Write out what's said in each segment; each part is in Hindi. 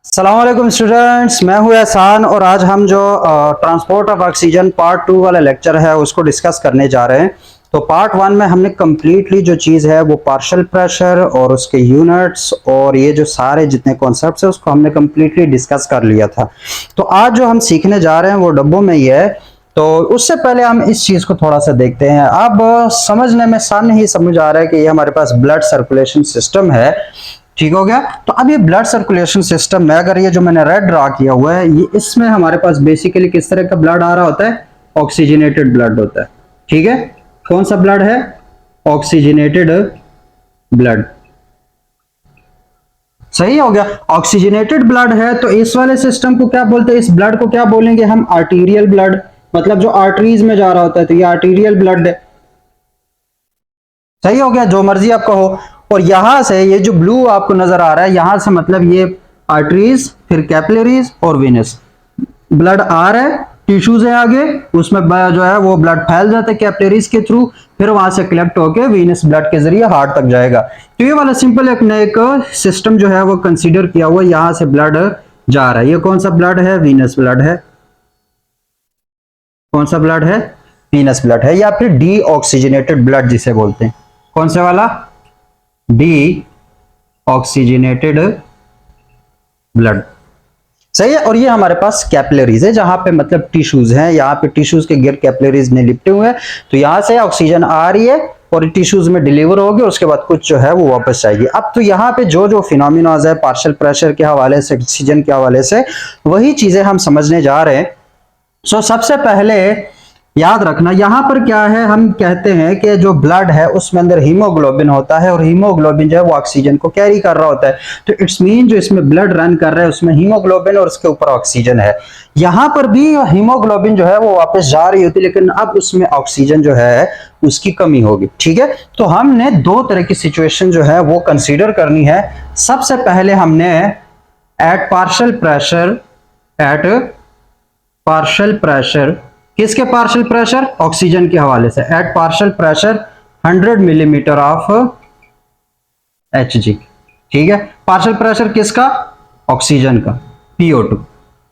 अस्सलामुअलैकुम स्टूडेंट्स, मैं हूं एहसान और आज हम जो ट्रांसपोर्ट ऑफ ऑक्सीजन पार्ट 2 वाला लेक्चर है उसको डिस्कस करने जा रहे हैं। तो पार्ट 1 में हमने कम्प्लीटली जो चीज़ है वो पार्शियल प्रेशर और उसके यूनिट्स और ये जो सारे जितने कॉन्सेप्ट्स है उसको हमने कम्प्लीटली डिस्कस कर लिया था। तो आज जो हम सीखने जा रहे हैं वो डब्बों में ही है। तो उससे पहले हम इस चीज़ को थोड़ा सा देखते हैं। अब समझने में सन ही समझ आ रहा है कि ये हमारे पास ब्लड सर्कुलेशन सिस्टम है। ठीक हो गया। तो अब ये ब्लड सर्कुलेशन सिस्टम में अगर ये जो मैंने रेड ड्रा किया हुआ है ये इसमें हमारे पास बेसिकली किस तरह का ब्लड आ रहा होता है? ऑक्सीजनेटेड ब्लड होता है। ठीक है, कौन सा ब्लड है? Oxygenated blood. सही हो गया। ऑक्सीजनेटेड ब्लड है तो इस वाले सिस्टम को क्या बोलते हैं? इस ब्लड को क्या बोलेंगे हम? Arterial blood. मतलब जो आर्टरीज में जा रहा होता है तो ये आर्टीरियल ब्लड है। सही हो गया, जो मर्जी आप कहो। और यहां से ये जो ब्लू आपको नजर आ रहा है यहां से मतलब ये आर्टरीज, फिर कैपिलरीज और वेनस। ब्लड आ रहा है, टिश्यूज है आगे, उसमें जो है वो ब्लड फैल जाता है कैपिलरीज के थ्रू, फिर वहां से कलेक्ट होकर वीनस ब्लड के जरिए हार्ट तक जाएगा। तो ये वाला सिंपल एक सिस्टम जो है वो कंसीडर किया हुआ, यहां से ब्लड जा रहा है। ये कौन सा ब्लड है? वीनस ब्लड है। कौन सा ब्लड है? वीनस ब्लड है, या फिर डी ऑक्सीजनेटेड ब्लड जिसे बोलते हैं। कौन से वाला? D oxygenated blood. सही है। और ये हमारे पास कैपिलरीज है जहां पे मतलब टिश्यूज हैं, यहाँ पे टिश्यूज के गिर कैपिलरीज ने लिपटे हुए हैं। तो यहां से ऑक्सीजन आ रही है और टिश्यूज में डिलीवर होगी, उसके बाद कुछ जो है वो वापस आएगी। अब तो यहाँ पे जो जो फिनोमिनाज है पार्शियल प्रेशर के हवाले से, ऑक्सीजन के हवाले से, वही चीजें हम समझने जा रहे हैं। सो सबसे पहले याद रखना यहां पर क्या है, हम कहते हैं कि जो ब्लड है उसमें अंदर हीमोग्लोबिन होता है और हीमोग्लोबिन जो है वो ऑक्सीजन को कैरी कर रहा होता है। तो इट्स मीन जो इसमें ब्लड रन कर रहा है उसमें हीमोग्लोबिन और उसके ऊपर ऑक्सीजन है। यहां पर भी हीमोग्लोबिन जो है वो वापस जा रही होती है, लेकिन अब उसमें ऑक्सीजन जो है उसकी कमी होगी। ठीक है, तो हमने दो तरह की सिचुएशन जो है वो कंसिडर करनी है। सबसे पहले हमने एट पार्शियल प्रेशर, किसके पार्शियल प्रेशर? ऑक्सीजन के हवाले से। At partial pressure 100 millimetre of Hg। ठीक है, पार्शियल प्रेशर किसका? ऑक्सीजन का, PO2।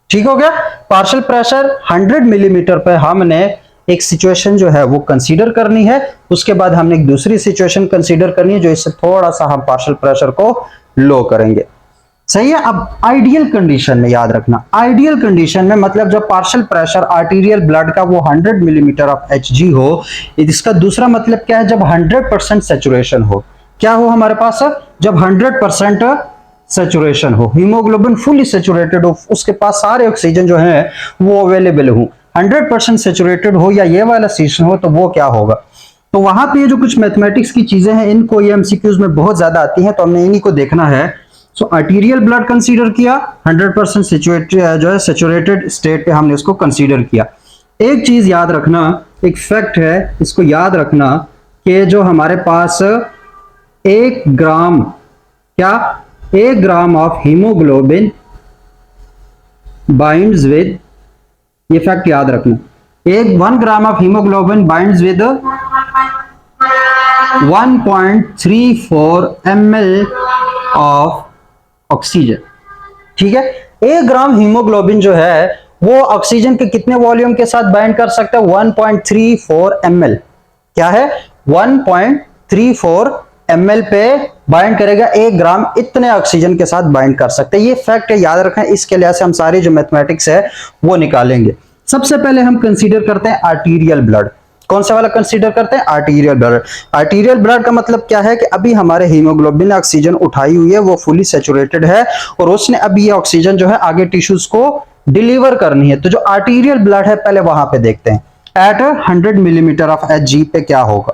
ठीक हो गया। पार्शियल प्रेशर 100 मिलीमीटर पे हमने एक सिचुएशन जो है वो कंसीडर करनी है। उसके बाद हमने एक दूसरी सिचुएशन कंसीडर करनी है जो इससे थोड़ा सा हम पार्शियल प्रेशर को लो करेंगे। सही है। अब आइडियल कंडीशन में याद रखना, आइडियल कंडीशन में मतलब जब पार्शियल प्रेशर आर्टीरियल ब्लड का वो 100 मिलीमीटर ऑफ Hg हो, इसका दूसरा मतलब क्या है? जब 100% सेचुरेशन हो। क्या हो हमारे पास? जब 100% सेचुरेशन हो, हीमोग्लोबिन फुली सेचुरेटेड हो, उसके पास सारे ऑक्सीजन जो है वो अवेलेबल हो, 100% सेचुरेटेड हो या ये वाला सिचुएशन हो, तो वो क्या होगा? तो वहां पे जो कुछ मैथमेटिक्स की चीजें हैं इनको ये MCQs में बहुत ज्यादा आती हैं, तो हमने इन्हीं को देखना है। सो आर्टीरियल ब्लड कंसीडर किया, 100% सेचुरेटेड जो है सेचुरेटेड स्टेट पे हमने उसको कंसीडर किया। एक चीज याद रखना, एक फैक्ट है, इसको याद रखना कि जो हमारे पास 1 ग्राम, क्या 1 gram of haemoglobin binds with, ये फैक्ट याद रखना, 1 gram of haemoglobin binds with 1.34 ml of oxygen. ठीक है, 1 ग्राम हीमोग्लोबिन जो है वो ऑक्सीजन के कितने वॉल्यूम के साथ बाइंड कर सकता है? 1.34 ml। क्या है? 1.34 ml पे बाइंड करेगा, 1 ग्राम इतने ऑक्सीजन के साथ बाइंड कर सकते हैं। ये फैक्ट है, याद रखें। इसके लिए से हम सारी जो मैथमेटिक्स है वो निकालेंगे। सबसे पहले हम कंसीडर करते हैं आर्टीरियल ब्लड। कौन सा वाला कंसीडर करते हैं? Arterial blood. आर्टीरियल ब्लड का मतलब क्या है कि अभी हमारे हीमोग्लोबिन ने ऑक्सीजन उठाई हुई है, वो फुली सेचुरेटेड है और उसने अभी ये ऑक्सीजन जो है आगे टिश्यूज को डिलीवर करनी है। तो जो आर्टीरियल ब्लड है पहले वहां पे देखते हैं। एट 100 मिलीमीटर ऑफ Hg पे क्या होगा?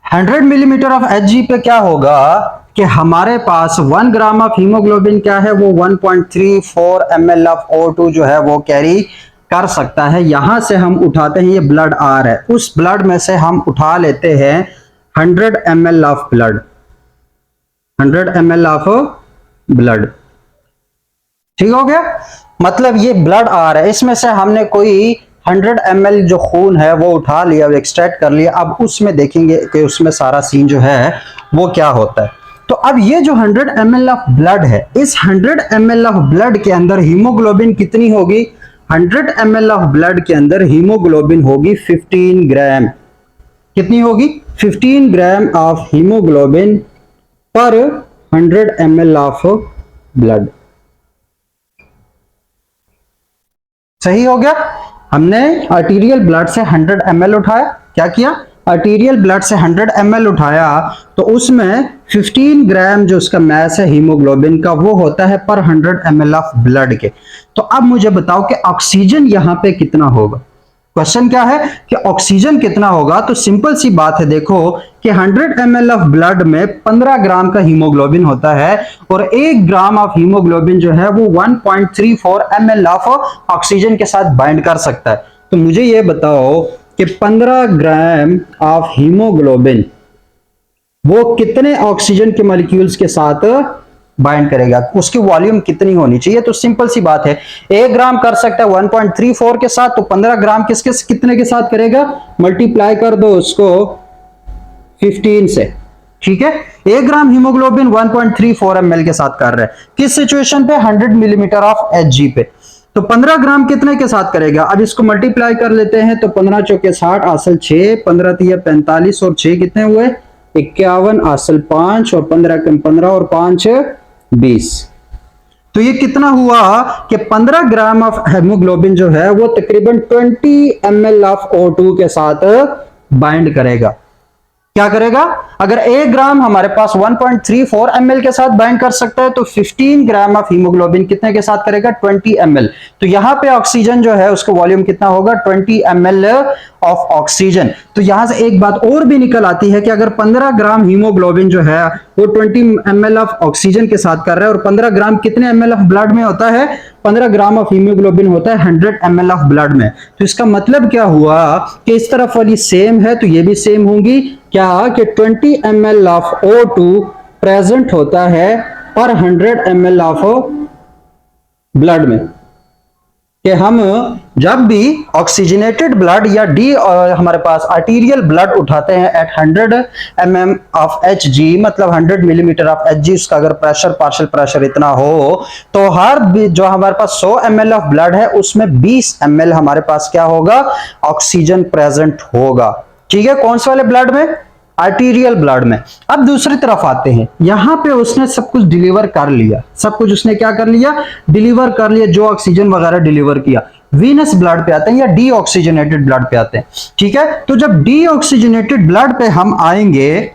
100 मिलीमीटर ऑफ Hg पे क्या होगा कि हमारे पास 1 ग्राम ऑफ हीमोग्लोबिन क्या है? वो 1.34 ml ऑफ O2 जो है वो कैरी कर सकता है। यहां से हम उठाते हैं, ये ब्लड आ रहा है, उस ब्लड में से हम उठा लेते हैं 100 ml of blood, 100 ml of blood. ठीक हो गया। मतलब ये ब्लड आ रहा है, इसमें से हमने कोई 100 ml जो खून है वो उठा लिया, एक्सट्रैक्ट कर लिया। अब उसमें देखेंगे कि उसमें सारा सीन जो है वो क्या होता है। तो अब ये जो 100 ml ऑफ ब्लड है, इस 100 ml ऑफ ब्लड के अंदर हीमोग्लोबिन कितनी होगी? 100 ml ऑफ ब्लड के अंदर हीमोग्लोबिन होगी 15 ग्राम। कितनी होगी? 15 ग्राम ऑफ हीमोग्लोबिन पर 100 ml ऑफ ब्लड। सही हो गया। हमने आर्टीरियल ब्लड से 100 ml उठाया, क्या किया? आर्टीरियल ब्लड से 100 ml उठाया, तो उसमें 15 ग्राम जो उसका मैस है हीमोग्लोबिन का, वो होता है पर 100 ml ऑफ ब्लड के। तो अब मुझे बताओ कि ऑक्सीजन यहां पे कितना होगा? क्वेश्चन क्या है कि ऑक्सीजन कितना होगा? तो सिंपल सी बात है, देखो कि 100 ml ऑफ ब्लड में 15 ग्राम का हीमोग्लोबिन होता है और 1 ग्राम ऑफ हीमोग्लोबिन जो है वो 1.34 ml ऑफ ऑक्सीजन के साथ बाइंड कर सकता है। तो मुझे ये बताओ कि 15 ग्राम ऑफ हीमोग्लोबिन वो कितने ऑक्सीजन के मॉलिक्यूल्स के साथ बाइंड करेगा, उसकी वॉल्यूम कितनी होनी चाहिए? तो सिंपल सी बात है, 1 ग्राम कर सकता है 1.34 के साथ, तो 15 ग्राम किसके कितने के साथ करेगा? मल्टीप्लाई कर दो उसको 15 से, ठीक है। 1 ग्राम हीमोग्लोबिन 1.34 ml के साथ कर रहा है, किस सिचुएशन पे? 100 मिलीमीटर ऑफ Hg पे। तो 15 ग्राम कितने के साथ करेगा? अब इसको मल्टीप्लाई कर लेते हैं, तो 15 चौके 60, आसल 6, 15 तिया 45 और 6 कितने हुए? 51, आसल 5 और 15 कम 15 और 5 20। तो ये कितना हुआ कि 15 ग्राम ऑफ हेमोग्लोबिन जो है वो तकरीबन 20 ml ऑफ O2 के साथ बाइंड करेगा। क्या करेगा? अगर 1 ग्राम हमारे पास 1.34 ml के साथ बाइंड कर सकता है, तो 15 ग्राम ऑफ हीमोग्लोबिन कितने के साथ करेगा? 20 ml। तो यहां पे ऑक्सीजन जो है उसका वॉल्यूम कितना होगा? 20 ml ऑफ ऑक्सीजन। तो यहां से एक बात और भी निकल आती है कि अगर 15 ग्राम हीमोग्लोबिन जो है वो 20 ml ऑफ ऑक्सीजन के साथ कर रहा है, और 15 ग्राम कितने ml ऑफ ब्लड में होता है? 15 ग्राम ऑफ हीमोग्लोबिन होता है 100 ml ऑफ ब्लड में। तो इसका मतलब क्या हुआ कि इस तरफ वाली सेम है तो ये भी सेम होंगी, क्या कि 20 ml ऑफ O2 प्रेजेंट होता है पर 100 ml ऑफ ब्लड में। कि हम जब भी ऑक्सीजनेटेड ब्लड या डी हमारे पास आर्टीरियल ब्लड उठाते हैं एट 100 mm ऑफ Hg, मतलब 100 मिलीमीटर ऑफ Hg, उसका अगर प्रेशर पार्शियल प्रेशर इतना हो, तो हर जो हमारे पास 100 ml ऑफ ब्लड है उसमें 20 ml हमारे पास क्या होगा? ऑक्सीजन प्रेजेंट होगा। ठीक है, कौन से वाले ब्लड में? आर्टीरियल ब्लड में। अब दूसरी तरफ आते हैं, यहां पे उसने सब कुछ डिलीवर कर लिया, सब कुछ उसने क्या कर लिया? डिलीवर कर लिया, जो ऑक्सीजन वगैरह डिलीवर किया। वीनस ब्लड पे आते हैं या डीऑक्सीजनेटेड ब्लड पे आते हैं, ठीक है। तो जब डीऑक्सीजनेटेड ब्लड पे हम आएंगे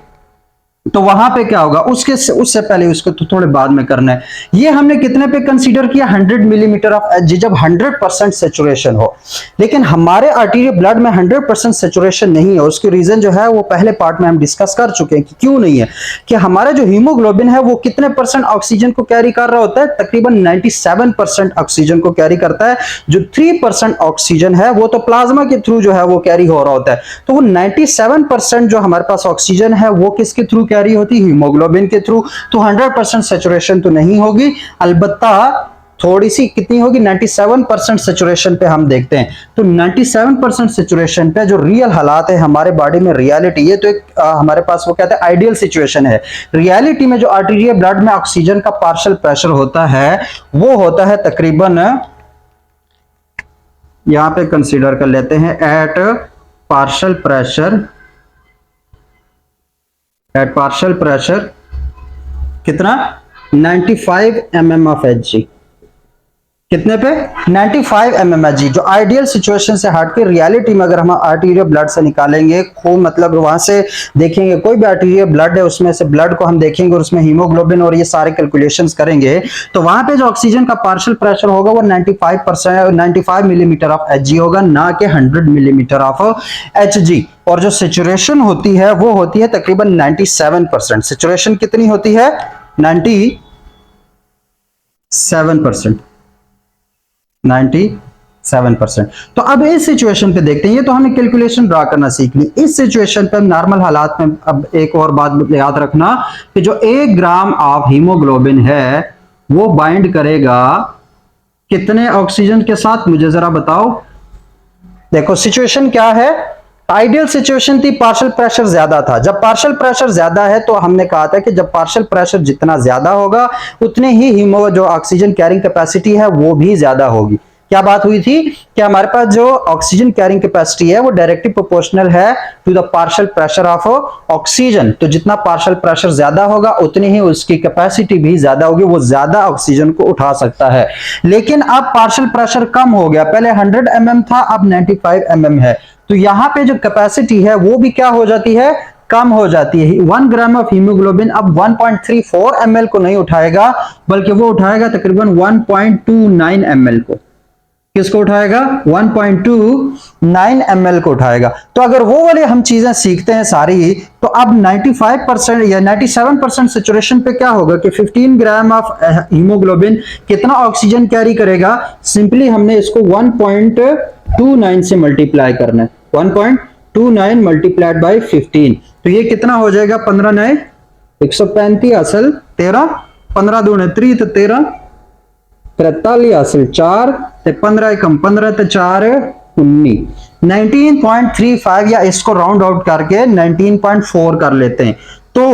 तो वहां पे क्या होगा? उससे पहले उसको तो थोड़े बाद में करना है। ये हमने कितने पे कंसीडर किया? 100 मिलीमीटर ऑफ Hg, जब 100% सेचुरेशन हो। लेकिन हमारे आर्टीरियल ब्लड में 100% सेचुरेशन नहीं है। उसकी रीजन जो है वो पहले पार्ट में हम डिस्कस कर चुके हैं कि क्यों नहीं है। कि हमारा जो हीमोग्लोबिन है वो कितने परसेंट ऑक्सीजन को कैरी कर रहा होता है? तकरीबन 97% ऑक्सीजन को कैरी करता है। जो 3% ऑक्सीजन है वो तो प्लाज्मा के थ्रू जो है वो कैरी हो रहा होता है। तो वो 97% जो हमारे पास ऑक्सीजन है वो किसके थ्रू कैरी होती? हीमोग्लोबिन के थ्रू। तो 100% सैचुरेशन तो नहीं होगी, अलबत्ता थोड़ी सी कितनी होगी? 97% सैचुरेशन पे हम देखते हैं। तो 97% सैचुरेशन पे जो रियल हालात है हमारे बॉडी में, रियलिटी, ये तो एक हमारे पास वो कहते हैं आइडियल सिचुएशन है। रियलिटी में जो आर्टीरियल ब्लड में ऑक्सीजन का पार्शियल प्रेशर होता है वो होता है तकरीबन, यहां पे कंसीडर कर लेते हैं, एट पार्शियल प्रेशर कितना? 95 mm ऑफ Hg। कितने पे? 95 mm Hg। जो आइडियल सिचुएशन से हट के रियलिटी में अगर हम आर्टीरियल ब्लड से निकालेंगे खून, मतलब वहां से देखेंगे कोई भी आर्टीरियल ब्लड है उसमें से ब्लड को हम देखेंगे और उसमें हीमोग्लोबिन और ये सारे कैलकुलेशंस करेंगे, तो वहां पे जो ऑक्सीजन का पार्शियल प्रेशर होगा वो 95 मिलीमीटर ऑफ Hg होगा, ना कि 100 मिलीमीटर ऑफ Hg। और जो सेचुरेशन होती है वो होती है तकरीबन 97%। सेचुरेशन कितनी होती है? 97%। 97%। तो अब इस सिचुएशन पे देखते हैं, ये तो हमें कैलकुलेशन ड्रा करना सीख ली। इस सिचुएशन पे नॉर्मल हालात में अब एक और बात याद रखना कि जो 1 ग्राम ऑफ हीमोग्लोबिन है वो बाइंड करेगा कितने ऑक्सीजन के साथ? मुझे जरा बताओ। देखो सिचुएशन क्या है आइडियल सिचुएशन थी पार्शियल प्रेशर ज्यादा था। जब पार्शियल प्रेशर ज्यादा है तो हमने कहा था कि जब पार्शियल प्रेशर जितना ज्यादा होगा उतने ही हीमो जो ऑक्सीजन कैरिंग कैपेसिटी है वो भी ज्यादा होगी। क्या बात हुई थी कि हमारे पास जो ऑक्सीजन कैरिंग कैपेसिटी है वो डायरेक्टली प्रोपोर्शनल है to the partial pressure of oxygen. तो जितना पार्शियल प्रेशर ज्यादा होगा उतनी ही उसकी कैपेसिटी भी ज्यादा होगी, वो ज्यादा ऑक्सीजन को उठा सकता है। लेकिन अब पार्शियल प्रेशर कम हो गया, पहले 100 mm था, अब 95 mm है। तो यहां पे जो कैपेसिटी है वो भी क्या हो जाती है, कम हो जाती है। 1 ग्राम ऑफ हीमोग्लोबिन अब 1.34 ml को नहीं उठाएगा, बल्कि वो उठाएगा तकरीबन 1.29 ml को। किसको उठाएगा, 1.29 ml को उठाएगा। तो अगर वो वाले हम चीजें सीखते हैं सारी, तो अब 95% या 97% सेचुरेशन पे क्या होगा कि 15 ग्राम ऑफ हीमोग्लोबिन कितना ऑक्सीजन कैरी करेगा। सिंपली हमने इसको 1.29 से मल्टीप्लाई करना है, 1.29 मल्टीप्लाइड बाई 15। तो ये कितना हो जाएगा, 15 नए 135 असल 13, 15 दूने 3 तो 13, 43 असल 4 ते 15 एकम 15 ते 4 19, 19.35 या इसको राउंड आउट करके 19.4 कर लेते हैं। तो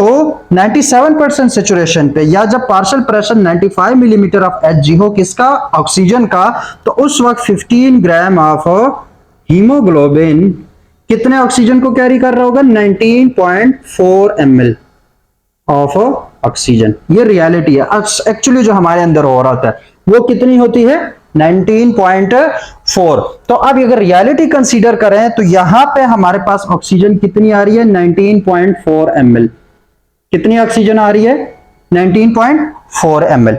97% सेचुरेशन पे या जब partial pressure 95 millimetre of Hg हो, किसका, ऑक्सीजन का, तो उस वक्त 15 ग्राम ऑफ हीमोग्लोबिन कितने ऑक्सीजन को कैरी कर रहा होगा, 19.4 ml ऑफ ऑक्सीजन। ये रियलिटी है, एक्चुअली जो हमारे अंदर हो रहा था वो कितनी होती है, 19.4। तो अब अगर रियलिटी कंसीडर करें तो यहां पे हमारे पास ऑक्सीजन कितनी आ रही है, 19.4 ml। कितनी ऑक्सीजन आ रही है, 19.4 ml।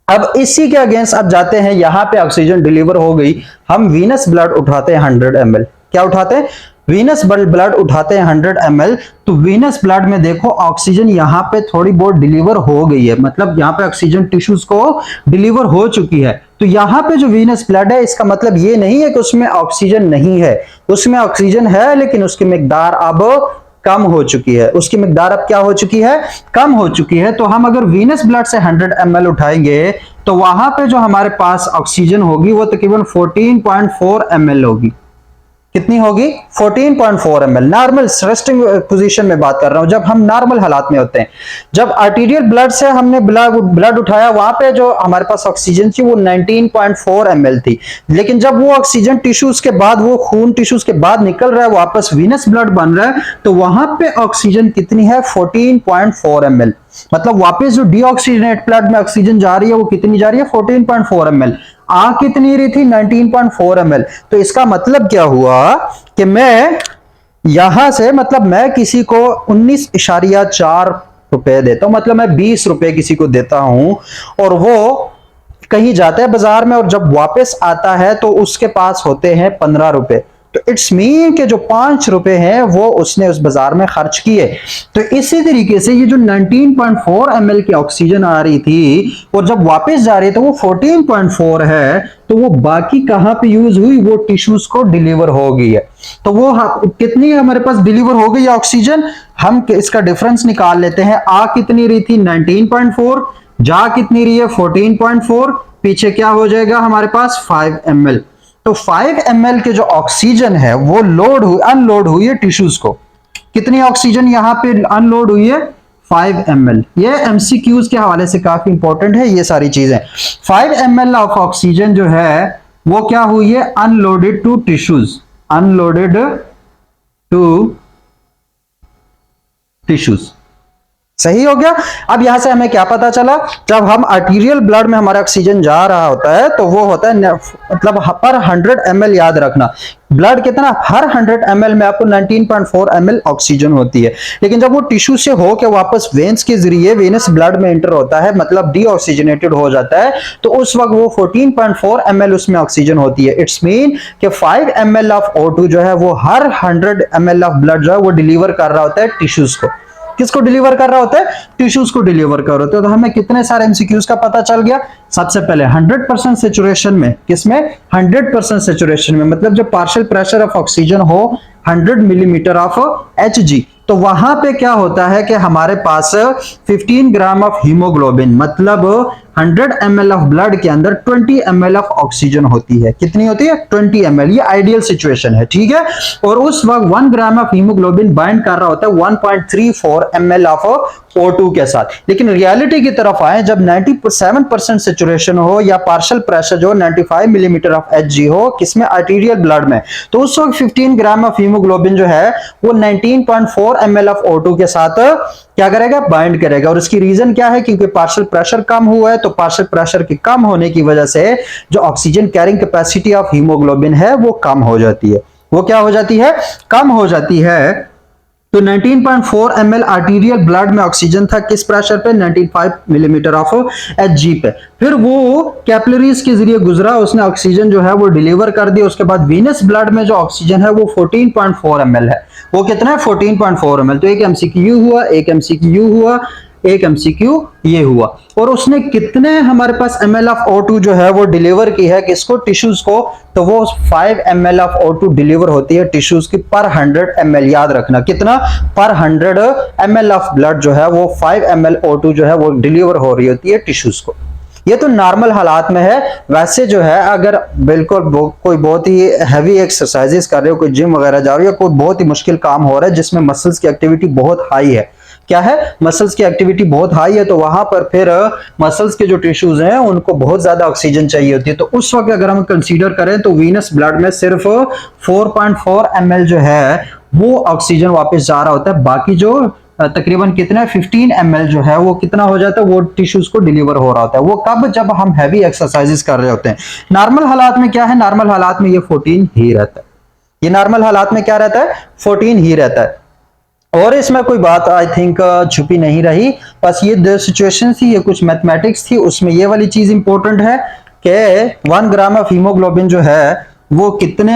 अब इसी के अगेंस्ट अब जाते हैं, यहां पे ऑक्सीजन डिलीवर हो गई, हम वीनस ब्लड उठाते हैं 100 ml। क्या उठाते हैं, वीनस ब्लड उठाते हैं 100 ml। तो वीनस ब्लड में देखो ऑक्सीजन यहाँ पे थोड़ी बहुत डिलीवर हो गई है, मतलब यहाँ पे ऑक्सीजन टिश्यूज को डिलीवर हो चुकी है। तो यहाँ पे जो वीनस ब्लड है इसका मतलब ये नहीं है कि उसमें ऑक्सीजन नहीं है, उसमें ऑक्सीजन है, लेकिन उसकी मिकदार अब कम हो चुकी है। उसकी मिकदार अब क्या हो चुकी है, कम हो चुकी है। तो हम अगर वीनस ब्लड से 100 ml उठाएंगे तो वहां पे जो हमारे पास ऑक्सीजन होगी वो तकरीबन 14.4 ml होगी। कितनी होगी, 14.4 ml। नॉर्मल रेस्टिंग पोजीशन में बात कर रहा हूं, जब हम नॉर्मल हालात में होते हैं। जब आर्टीरियल ब्लड से हमने ब्लड उठाया वहां पे जो हमारे पास ऑक्सीजन थी वो 19.4 ml थी। लेकिन जब वो ऑक्सीजन टिश्यूज के बाद, वो खून टिश्यूज के बाद निकल रहा है, वापस वीनस ब्लड बन रहा है, तो वहां पे ऑक्सीजन कितनी है, 14.4 ml। मतलब वापस जो डीऑक्सीजनेट ब्लड में ऑक्सीजन जा रही है वो कितनी जा रही है, 14.4 ml। आ कितनी रही थी, 19.4 ml। तो इसका मतलब क्या हुआ कि मैं यहां से, मतलब मैं किसी को 19.4 रुपए देता हूं, मतलब मैं 20 रुपए किसी को देता हूं, और वो कहीं जाता है बाजार में और जब वापस आता है तो उसके पास होते हैं 15 रुपए। तो इट्स मीन के जो 5 रुपए हैं वो उसने उस बाजार में खर्च किए। तो इसी तरीके से ये जो 19.4 ml की ऑक्सीजन आ रही थी और जब वापस जा रही है तो वो 14.4 है, तो वो बाकी कहां पे यूज हुई, वो टिश्यूज को डिलीवर हो गई है। तो वो कितनी हमारे पास डिलीवर हो गई ऑक्सीजन, हम इसका डिफरेंस निकाल लेते हैं। आ कितनी रही थी, 19.4, जा कितनी रही है, 14.4, पीछे क्या हो जाएगा हमारे पास, 5 ml। तो 5 ml के जो ऑक्सीजन है वो अनलोड हुई है टिश्यूज को। कितनी ऑक्सीजन यहां पे अनलोड हुई है, 5 ml। ये एमसीक्यूज के हवाले से काफी इंपॉर्टेंट है ये सारी चीजें। 5 ml ऑफ ऑक्सीजन जो है वो क्या हुई है, unloaded to tissues, unloaded to tissues. सही हो गया। अब यहां से हमें क्या पता चला, जब हम आर्टीरियल ब्लड में हमारा ऑक्सीजन जा रहा होता है तो वो होता है, मतलब पर 100 ml, याद रखना ब्लड कितना, हर 100 ml में आपको 19.4 ml ऑक्सीजन होती है। लेकिन जब वो टिश्यू से हो के वापस वेन्स के जरिए वेनस ब्लड में एंटर होता है, मतलब डीऑक्सीजनेटेड हो जाता है, तो उस वक्त वो 14.4 ml उसमें ऑक्सीजन होती है। इट्स मीन कि 5 ml ऑफ O2 जो है वो हर 100 ml ऑफ ब्लड जो है वो डिलीवर कर रहा होता है टिश्यूज को। किसको डिलीवर कर रहा होता है, टिश्यूज को डिलीवर कर रहा होता है। तो हमें कितने सारे एमसीक्यूज का पता चल गया। सबसे पहले 100% सेचुरेशन में, किसमें, 100% सेचुरेशन में, मतलब जब पार्शियल प्रेशर ऑफ ऑक्सीजन हो 100 मिलीमीटर ऑफ Hg, तो वहां पे क्या होता है कि हमारे पास 15 ग्राम ऑफ हीमोग्लोबिन, मतलब 100 ml ऑफ ब्लड के अंदर 20 ml ऑफ ऑक्सीजन होती है। कितनी होती है? 20 ml। ये आइडियल सिचुएशन है, ठीक है। और उस वक्त 1 ग्राम ऑफ हीमोग्लोबिन बाइंड कर रहा होता है 1.34 ml ऑफ O2 के साथ। लेकिन रियलिटी की तरफ आए, जब 97% सेचुरेशन हो या पार्शियल प्रेशर जो 95 मिलीमीटर ऑफ Hg हो, किसमें? आर्टीरियल ब्लड में, तो उस वक्त 15 ग्राम ऑफ हीमोग्लोबिन जो है वो 19.4 ml ऑफ O2 के साथ क्या करेगा? बाइंड करेगा। और इसकी रीजन क्या है? क्योंकि पार्शियल प्रेशर कम हुआ है, तो पार्शियल प्रेशर के कम होने की वजह से जो oxygen carrying capacity of haemoglobin है वो कम हो जाती है। वो क्या हो जाती है? कम हो जाती है। तो 19.4 ml आर्टीरियल ब्लड में ऑक्सीजन था, किस प्रेशर पे? 95 मिलीमीटर ऑफ Hg पे। फिर वो कैपिलरीज के जरिए गुजरा, उसने ऑक्सीजन जो है वो डिलीवर कर दिया। उसके बाद वीनस ब्लड में जो ऑक्सीजन है वो 14.4 ml है। वो कितना है? 14.4 ml। तो एक MCQ हुआ, एक MCQ हुआ, एक MCQ ये हुआ। और उसने कितने हमारे पास ml ऑफ O2 जो है वो डिलीवर की है, किसको? टिश्यूज को। तो वो 5 ml ऑफ O2 डिलीवर होती है टिश्यूज की पर 100 ml। याद रखना कितना? पर 100 ml ऑफ ब्लड जो है वो 5 ml O2 जो है वो डिलीवर हो रही होती है टिश्यूज को। ये तो नॉर्मल हालात में है। वैसे जो है अगर बिल्कुल कोई बहुत ही हैवी एक्सरसाइजेस कर रहे हो, कोई जिम वगैरह जा रहे हो, कोई बहुत ही मुश्किल काम हो रहा है जिसमें मसल्स की एक्टिविटी बहुत हाई है, क्या है? मसल्स की एक्टिविटी बहुत हाई है, तो वहां पर फिर मसल्स के जो टिश्यूज हैं उनको बहुत ज्यादा ऑक्सीजन चाहिए होती है। तो उस वक्त अगर हम कंसीडर करें तो वीनस ब्लड में सिर्फ 4.4 ml जो है वो ऑक्सीजन वापस जा रहा होता है। बाकी जो तकरीबन कितना 15 ml जो है वो कितना हो जाता है? वो टिश्यूज को डिलीवर हो रहा होता है। वो कब? जब हम हैवी एक्सरसाइजेस कर रहे होते हैं। नॉर्मल हालात में क्या है? नॉर्मल हालात में ये 14 ही रहता है। ये नॉर्मल हालात में क्या रहता है? 14 ही रहता है। और इसमें कोई बात आई थिंक छुपी नहीं रही। बस ये दो सिचुएशन थी, ये कुछ मैथमेटिक्स थी। उसमें ये वाली चीज इंपॉर्टेंट है कि 1 ग्राम ऑफ हीमोग्लोबिन जो है वो कितने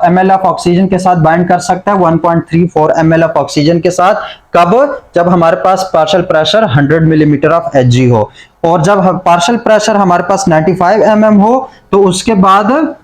ml ऑफ ऑक्सीजन के साथ बाइंड कर सकता है? 1.34 ml ऑफ ऑक्सीजन के साथ। कब? जब हमारे पास partial pressure 100 millimetre of Hg हो। और जब पार्शियल प्रेशर हमारे पास 95 mm हो, तो उसके बाद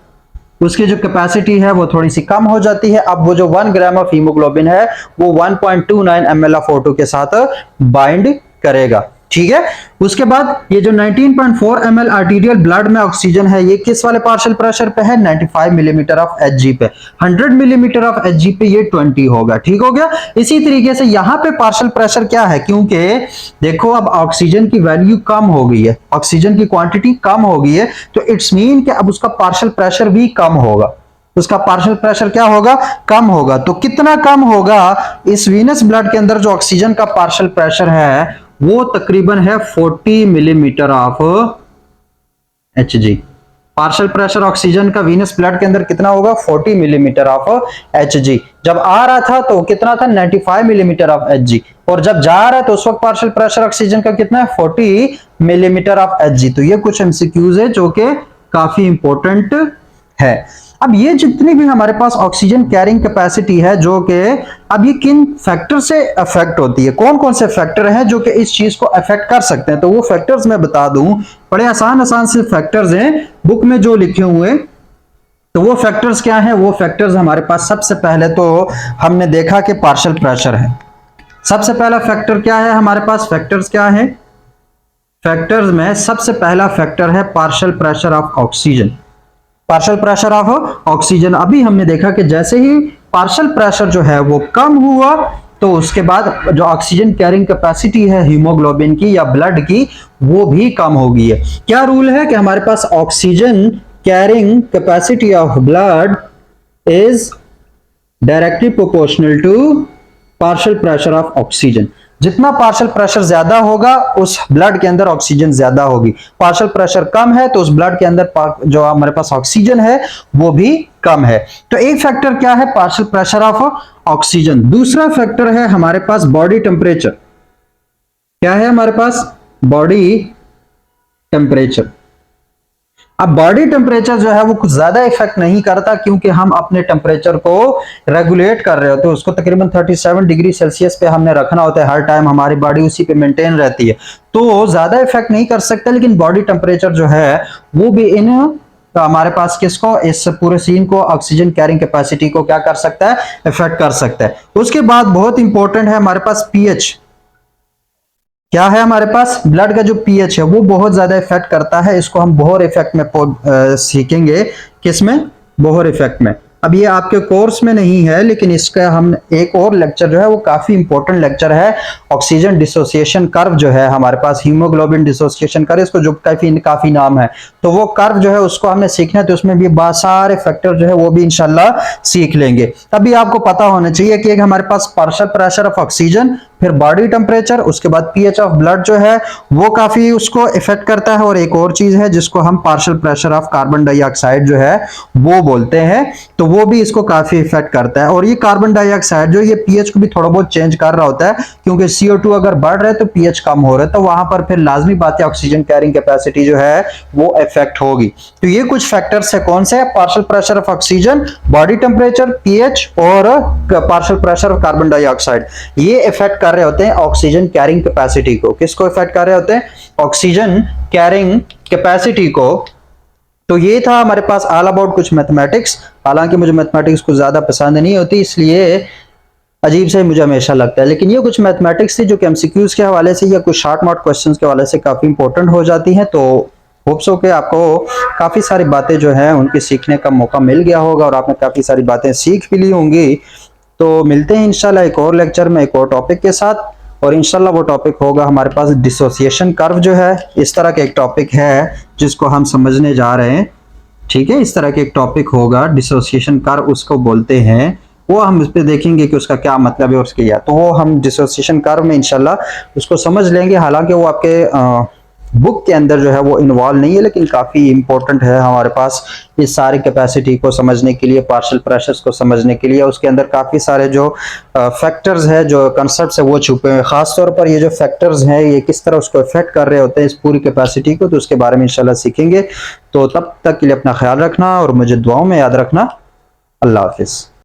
उसकी जो कैपेसिटी है वो थोड़ी सी कम हो जाती है। अब वो जो 1 ग्राम ऑफ हीमोग्लोबिन है वो 1.29 ml ऑफ O2 के साथ बाइंड करेगा, ठीक है। उसके बाद ये जो 19.4 ml आर्टीरियल ब्लड में ऑक्सीजन है ये किस वाले पार्शियल प्रेशर पे है? 95 मिलीमीटर ऑफ Hg पे। 100 मिलीमीटर ऑफ Hg पे ये 20 होगा, ठीक हो गया। इसी तरीके से यहां पे पार्शियल प्रेशर क्या है? क्योंकि देखो अब ऑक्सीजन की वैल्यू कम हो गई है, ऑक्सीजन की क्वांटिटी कम हो गई है, तो इट्स मीन कि अब उसका पार्शियल प्रेशर भी कम होगा। उसका पार्शियल प्रेशर क्या होगा? कम होगा। तो कितना कम होगा? इस वीनस ब्लड के अंदर जो ऑक्सीजन का पार्शियल प्रेशर है वो तकरीबन है 40 millimetre of Hg। Partial pressure oxygen का वीनस ब्लड के अंदर कितना होगा? 40 मिलीमीटर ऑफ Hg। जब आ रहा था तो कितना था? 95 मिलीमीटर ऑफ Hg। और जब जा रहा है तो उस वक्त पार्शियल प्रेशर ऑक्सीजन का कितना है? 40 मिलीमीटर ऑफ Hg। तो ये कुछ MCQs है जो कि काफी इंपॉर्टेंट है। अब ये जितनी भी हमारे पास ऑक्सीजन कैरिंग कैपेसिटी है जो कि अब ये किन फैक्टर से अफेक्ट होती है, कौन कौन से फैक्टर हैं जो कि इस चीज को अफेक्ट कर सकते हैं, तो वो फैक्टर्स मैं बता दूं। बड़े आसान आसान से फैक्टर्स हैं बुक में जो लिखे हुए। तो वो फैक्टर्स क्या हैं? वो फैक्टर्स हमारे पास सबसे पहले तो हमने देखा कि पार्शियल प्रेशर है। सबसे पहला फैक्टर क्या है हमारे पास? फैक्टर्स क्या है? फैक्टर्स में सबसे पहला फैक्टर है partial pressure of oxygen. Partial pressure of oxygen. अभी हमने देखा कि जैसे ही पार्शियल प्रेशर जो है वो कम हुआ तो उसके बाद जो ऑक्सीजन कैरिंग कैपेसिटी है हीमोग्लोबिन की या ब्लड की वो भी कम हो गई है। क्या रूल है कि हमारे पास oxygen carrying capacity of blood is directly proportional to partial pressure of oxygen. जितना पार्शियल प्रेशर ज्यादा होगा उस ब्लड के अंदर ऑक्सीजन ज्यादा होगी। पार्शियल प्रेशर कम है तो उस ब्लड के अंदर जो हमारे पास ऑक्सीजन है वो भी कम है। तो एक फैक्टर क्या है? Partial pressure of oxygen. दूसरा फैक्टर है हमारे पास बॉडी टेम्परेचर। क्या है हमारे पास? Body temperature. अब बॉडी टेम्परेचर जो है वो कुछ ज्यादा इफेक्ट नहीं करता क्योंकि हम अपने टेम्परेचर को रेगुलेट कर रहे होते हैं। उसको तकरीबन 37 डिग्री सेल्सियस पे हमने रखना होता है हर टाइम, हमारी बॉडी उसी पे मेंटेन रहती है, तो ज्यादा इफेक्ट नहीं कर सकता। लेकिन बॉडी टेम्परेचर जो है वो भी इन तो हमारे पास किसको? इस पूरे सीन को, ऑक्सीजन कैरिंग कैपेसिटी को क्या कर सकता है? इफेक्ट कर सकता है। उसके बाद बहुत इंपॉर्टेंट है हमारे पास पीएच। क्या है हमारे पास, ब्लड का जो पीएच है वो बहुत ज्यादा इफेक्ट करता है। इसको हम बोहर इफेक्ट में सीखेंगे, किसमें, बोहर इफेक्ट में। अब ये आपके कोर्स में नहीं है, लेकिन इसका हम एक और लेक्चर जो है वो काफी इंपॉर्टेंट लेक्चर है, ऑक्सीजन डिसोसिएशन कर्व जो है हमारे पास, हीमोग्लोबिन डिसोसिएशन कर्व, इसको जो काफी नाम है, तो वो कर्व जो है उसको हमने सीखना है। तो उसमें भी बहुत सारे फैक्टर जो है वो भी इंशाल्लाह सीख लेंगे। अभी आपको पता होना चाहिए कि एक हमारे पास पार्शियल प्रेशर ऑफ ऑक्सीजन, फिर बॉडी टेम्परेचर, उसके बाद पीएच ऑफ ब्लड जो है वो काफी उसको इफेक्ट करता है, और एक और चीज है जिसको हम partial pressure of carbon dioxide जो है वो बोलते हैं, तो वो भी इसको काफी इफेक्ट करता है। और ये कार्बन डाइऑक्साइड जो ये पीएच को भी थोड़ा बहुत चेंज कर रहा होता है, क्योंकि CO2 अगर बढ़ रहा है तो पीएच कम हो रहा है, तो वहां पर फिर लाजमी बात है ऑक्सीजन कैरिंग कैपेसिटी जो है वो इफेक्ट होगी। तो ये कुछ फैक्टर्स है, कौन से, partial pressure of oxygen, body temperature, pH और partial pressure of carbon dioxide, ये इफेक्ट कर रहे होते हैं ऑक्सीजन कैरिंग कैपेसिटी को। किसको इफेक्ट कर रहे होते हैं, ऑक्सीजन कैरिंग कैपेसिटी को। तो ये था हमारे पास ऑल अबाउट कुछ मैथमेटिक्स। हालांकि मुझे मैथमेटिक्स कुछ ज्यादा पसंद नहीं होती, इसलिए अजीब से मुझे हमेशा लगता है, लेकिन ये कुछ मैथमेटिक्स थी जो कि एमसीक्यूज के हवाले से या कुछ शॉर्ट नोट क्वेश्चंस के हवाले से काफी इंपॉर्टेंट हो जाती हैं। तो होप्स हो कि आपको काफी सारी बातें जो हैं उनकी सीखने का मौका मिल गया होगा, और आपने काफी सारी बातें सीख भी ली होंगी। तो मिलते हैं इंशाल्लाह एक और लेक्चर में एक और टॉपिक के साथ, और इंशाल्लाह वो टॉपिक होगा हमारे पास डिसोसिएशन कर्व जो है, इस तरह का एक टॉपिक है जिसको हम समझने जा रहे हैं। ठीक है, इस तरह के एक टॉपिक होगा डिसोसिएशन कर्व उसको बोलते हैं, वो हम इस पे देखेंगे कि उसका क्या मतलब है और उसके क्या, तो वो हम डिसोसिएशन कर्व में इंशाल्लाह उसको समझ लेंगे। हालांकि वो आपके बुक के अंदर जो है वो इन्वॉल्व नहीं है, लेकिन काफी इंपॉर्टेंट है हमारे पास इस सारी कैपेसिटी को समझने के लिए, पार्शियल प्रेशर्स को समझने के लिए। उसके अंदर काफी सारे जो फैक्टर्स है, जो कंसेप्ट्स है वो छुपे हुए हैं। खास तौर पर ये जो फैक्टर्स हैं ये किस तरह उसको इफेक्ट कर रहे होते हैं इस पूरी कैपेसिटी को, तो उसके बारे में इंशाल्लाह सीखेंगे। तो तब तक के लिए अपना ख्याल रखना और मुझे दुआओं में याद रखना। अल्लाह हाफिज।